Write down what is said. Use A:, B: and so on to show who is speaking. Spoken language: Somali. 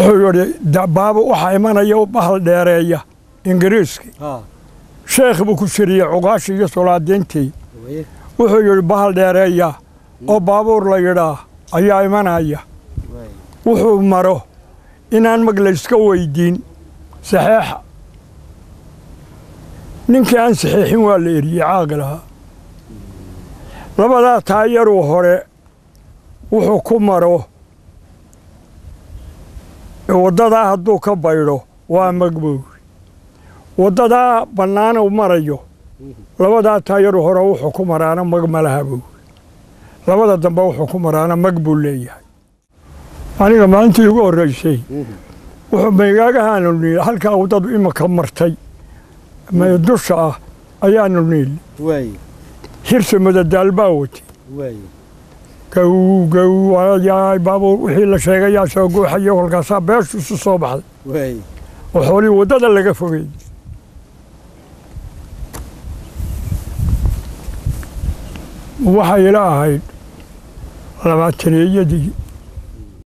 A: wuxuu yidhi baaba waxaa imanaya bahal dheereeya ingiriiski sheekh buu ku shiriyey cuqaashi iyo solaadiintii wuxuu yidhi bahal dheereeya oo baabuur la yidhaa ayaa imanaya wuxuu maro inaan mag layska weydiin saxeexa ninkii aan saxeexin waa la eriyey caaqilaha labadaa taayaruu hore wuxuu ku maro waddadaa hadduu ka baydho waa magbuur waddadaa bannaan uu marayo labadaa taayaruu hore wuxuu ku maraana mag malaha buur labada dambe wuxuu ku maraana mag buu leeyahay aniga maalintii ugu horraysay wuxuu maygaagahaanu niil halkaa waddadu imika martay dusha ah ayaanu niil hirse madadaal baa watay gow baabuur wixii la sheegayaa soo guuxayo kolkaasaa beeshu isu soo baxday oo xoolii waddada laga fogey waxay ila ahayd labaataneeyadii